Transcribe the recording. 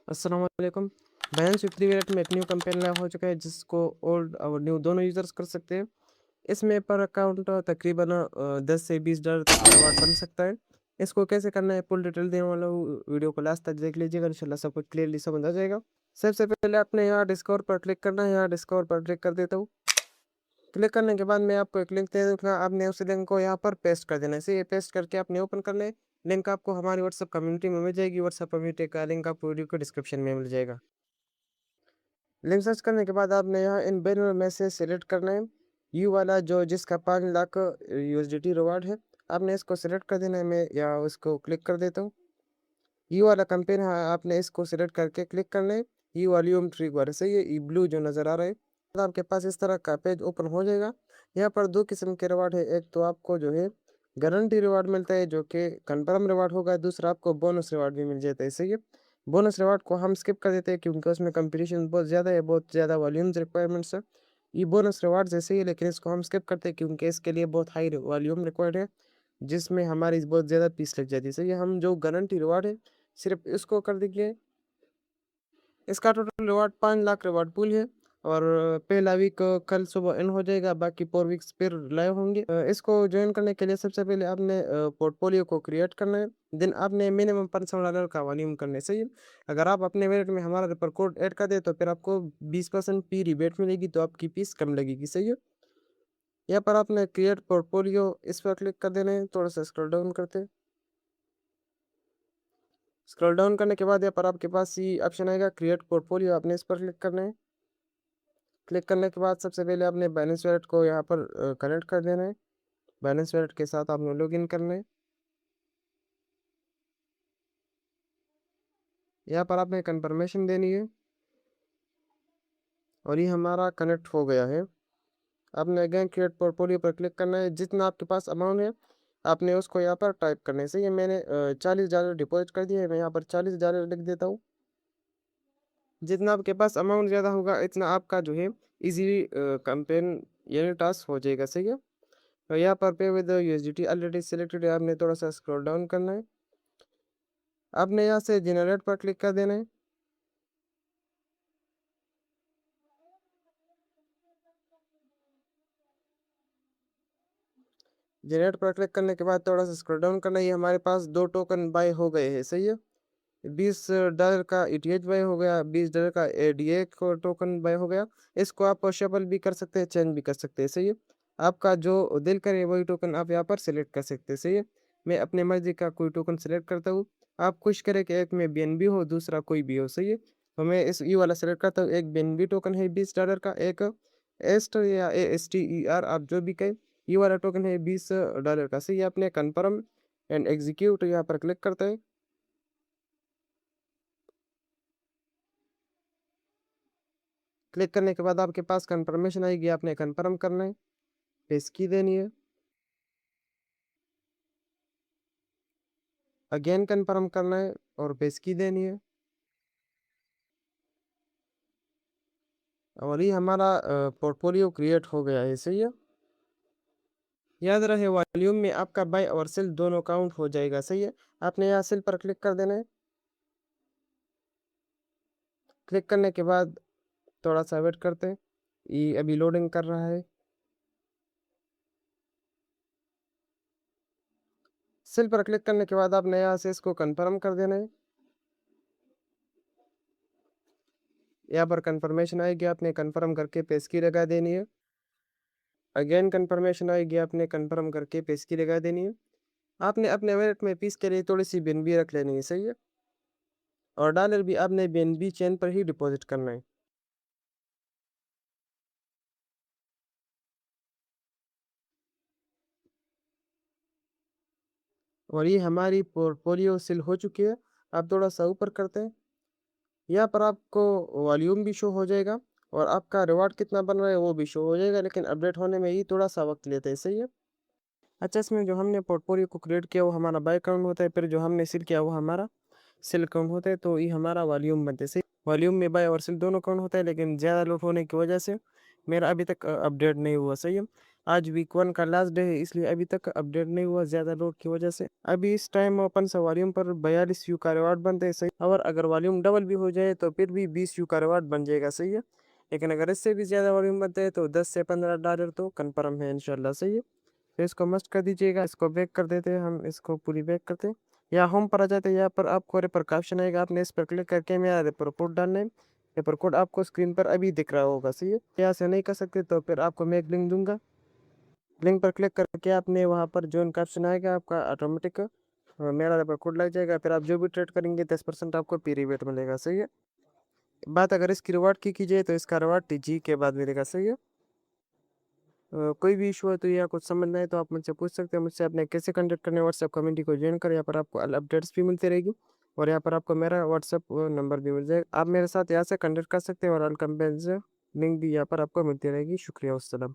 अस्सलाम वालेकुम। Bayern Swift wallet में एक न्यू कैंपेन लाइव हो चुका है जिसको ओल्ड और न्यू दोनों यूज़र्स कर सकते हैं। इसमें पर अकाउंट तकरीबन 10 से $20 तक का रिवार्ड बन सकता है। इसको कैसे करना है फुल डिटेल देने वाला हूँ, वीडियो को लास्ट तक देख लीजिएगा, इंशाल्लाह सब कुछ क्लियरली समझ आ जाएगा। सबसे पहले आपने यहाँ डिस्कवर पर क्लिक करना है, यहाँ डिस्कवर पर क्लिक कर देता हूँ। क्लिक करने के बाद मैं आपको एक लिंक दे दूँगा, आपने उस लिंक को यहाँ पर पेस्ट कर देना है। इसे ये पेस्ट करके आपने ओपन करना है। लिंक आपको हमारी व्हाट्सएप कम्युनिटी में मिल जाएगी, व्हाट्सएप कम्युनिटी का लिंक आपको वीडियो के डिस्क्रिप्शन में मिल जाएगा। लिंक सर्च करने के बाद आपने यहाँ इन बैनर में से सिलेक्ट करना है, यू वाला जो जिसका 5 लाख यूएसडीटी रिवार्ड है, आपने इसको सिलेक्ट कर देना है। मैं यहाँ उसको क्लिक कर देता हूँ। यू वाला कैंपेन है, आपने इसको सिलेक्ट करके क्लिक करना है। यू वॉल्यूम ट्रिगर से ये ब्लू जो नज़र आ रहा है, तो आपके पास इस तरह का पेज ओपन हो जाएगा। यहाँ पर 2 किस्म के रिवार्ड है, एक तो आपको जो है गारंटी रिवार्ड मिलता है जो कि कन्फर्म रिवार्ड होगा, दूसरा आपको बोनस रिवार्ड भी मिल जाता है, सही है। बोनस रिवार्ड को हम स्किप कर देते हैं क्योंकि उसमें कंपटीशन बहुत ज़्यादा है, बहुत ज़्यादा वॉल्यूम्स रिक्वायरमेंट्स है। ये बोनस रिवार्ड जैसे ही है, लेकिन इसको हम स्किप करते हैं क्योंकि इसके लिए बहुत हाई वॉल्यूम रिक्वायर्ड है, जिसमें हमारी बहुत ज़्यादा फीस लग जाती है, सही है। हम जो गारंटी रिवार्ड है सिर्फ इसको कर देंगे। इसका total reward 5 lakh reward pool है और पहला वीक कल सुबह एंड हो जाएगा, बाकी 4 वीक्स फिर लाइव होंगे। इसको ज्वाइन करने के लिए सबसे पहले आपने पोर्टफोलियो को क्रिएट करना है, देन आपने मिनिमम $500 का वॉल्यूम करना है, सही है। अगर आप अपने वैलेट में हमारा रेफर कोड ऐड कर दे तो फिर आपको 20% फी रिबेट मिलेगी, तो आपकी फीस कम लगेगी, सही है। यहाँ पर आपने क्रिएट पोर्टफोलियो इस पर क्लिक कर देना है, थोड़ा सा स्क्रॉल डाउन करते हैं। स्क्रॉल डाउन करने के बाद यहाँ पर आपके पास ये ऑप्शन आएगा क्रिएट पोर्टफोलियो, आपने इस पर क्लिक करना है। क्लिक करने के बाद सबसे पहले आपने बाइनेंस वॉलेट को यहाँ पर कनेक्ट कर देना है। बाइनेंस वॉलेट के साथ आपने लॉगिन करना है। यहाँ पर आपने कंफर्मेशन देनी है और ये हमारा कनेक्ट हो गया है। आपने अगेन क्रिएट पोर्टफोलियो पर क्लिक करना है। जितना आपके पास अमाउंट है आपने उसको यहाँ पर टाइप करना है, सही है। मैंने $40 डिपॉजिट कर दिया है, मैं यहाँ पर $40 लिख देता हूँ। जितना आपके पास अमाउंट ज़्यादा होगा इतना आपका जो है इजीली कैंपेन यानी टास्क हो जाएगा, सही है। तो यहाँ पर पे विद यूएसडीटी ऑलरेडी सिलेक्टेड है, आपने थोड़ा सा स्क्रॉल डाउन करना है। आपने यहाँ से जनरेट पर क्लिक कर देना है। जनरेट पर क्लिक करने के बाद थोड़ा सा स्क्रॉल डाउन करना है। ये हमारे पास 2 टोकन बाय हो गए हैं, सही है। $20 का ईटीएच बाय हो गया, $20 का एडीए को टोकन बाय हो गया। इसको आप पॉसिबल भी कर सकते हैं, चेंज भी कर सकते हैं, सही है। आपका जो दिल करे वही टोकन आप यहाँ पर सिलेक्ट कर सकते हैं, सही है। मैं अपने मर्जी का कोई टोकन सिलेक्ट करता हूँ। आप खुश करें कि एक में बीएनबी हो, दूसरा कोई भी हो, सही है। तो मैं इस ये वाला सिलेक्ट करता हूँ। एक बीएनबी टोकन है $20 का, एक एस्ट या एस्टर आप जो भी कहें, ये वाला टोकन है $20 का, सही है। आपने कन्फर्म एंड एग्जीक्यूट यहाँ पर क्लिक करते हैं। क्लिक करने के बाद आपके पास कंफर्मेशन आएगी, आपने कंफर्म करना है, पेज की देनी है, अगेन कंफर्म करना है और पेज की देनी है। और ये हमारा पोर्टफोलियो क्रिएट हो गया है, सही है। याद रहे वॉल्यूम में आपका बाय और सेल दोनों काउंट हो जाएगा, सही है। आपने यहाँ सेल पर क्लिक कर देना है। क्लिक करने के बाद थोड़ा सा वेट करते हैं, ये अभी लोडिंग कर रहा है। सेल पर क्लिक करने के बाद आपने यहाँ से इसको कंफर्म कर देना है। यहाँ पर कंफर्मेशन आएगी, आपने कंफर्म करके पेज की लगा देनी है। अगेन कंफर्मेशन आएगी, आपने कंफर्म करके पेज की लगा देनी है। आपने अपने वॉलेट में पीस के लिए थोड़ी सी बीएनबी रख लेनी है, सही है। और डॉलर भी आपने बीएनबी चेन पर ही डिपॉजिट करना है। और ये हमारी पोर्टफोलियो सेल हो चुकी है। आप थोड़ा सा ऊपर करते हैं, यहाँ पर आपको वॉल्यूम भी शो हो जाएगा और आपका रिवार्ड कितना बन रहा है वो भी शो हो जाएगा, लेकिन अपडेट होने में ही थोड़ा सा वक्त लेता है, सही है। अच्छा, इसमें जो हमने पोर्टफोलियो को क्रिएट किया वो हमारा बाय अकाउंट होता है, फिर जो हमने सेल किया वो हमारा सेल अकाउंट होता है, तो ये हमारा वॉल्यूम बनते हैं, सही। वॉल्यूम में बाय और सेल दोनों अकाउंट होता है, लेकिन ज़्यादा लोड होने की वजह से मेरा अभी तक अपडेट नहीं हुआ, सही है। आज वीक 1 का लास्ट डे है, इसलिए अभी तक अपडेट नहीं हुआ ज़्यादा लोड की वजह से। अभी इस टाइम अपन से वॉल्यूम पर 42 यू का रिवार्ड बनते हैं, सही। और अगर वॉल्यूम डबल भी हो जाए तो फिर भी 20 यू का रिवार्ड बन जाएगा, सही है। लेकिन अगर इससे भी ज़्यादा वॉल्यूम बनते हैं तो 10 से 15 डॉलर तो कन्फर्म है इंशाल्लाह, सही है। तो इसको मस्ट कर दीजिएगा, इसको बैक कर देते हैं हम, इसको पूरी बैक करते हैं। या होम पर आ जाते हैं, यहाँ पर आपको रेफर का ऑप्शन आएगा, आपने इस पर क्लिक करके मेरा रेफर कोड डालना है। रेफर कोड आपको स्क्रीन पर अभी दिख रहा होगा, सही है। यहाँ से नहीं कर सकते तो फिर आपको मैं एक लिंक दूंगा, लिंक पर क्लिक करके आपने वहाँ पर ज्वाइन का ऑप्शन आएगा, आपका ऑटोमेटिक मेरा रेफर कोड लग जाएगा। फिर आप जो भी ट्रेड करेंगे 10% आपको पी रिबेट मिलेगा, सही है। बात अगर इसकी रिवार्ड की कीजिए तो इसका रिवार्ड टीजी के बाद मिलेगा, सही है। कोई भी इशू है तो या कुछ समझना है तो आप मुझसे पूछ सकते हैं। मुझसे आपने कैसे कांटेक्ट करना है, व्हाट्सएप कम्युनिटी को ज्वाइन करें, यहाँ पर आपको अपडेट्स भी मिलती रहेगी। और यहाँ पर आपको मेरा व्हाट्सएप नंबर भी मिल जाएगा, आप मेरे साथ यहाँ से कांटेक्ट कर सकते हैं। और अलकम लिंक भी यहाँ पर आपको मिलती रहेगी। शुक्रिया, अस्सलाम।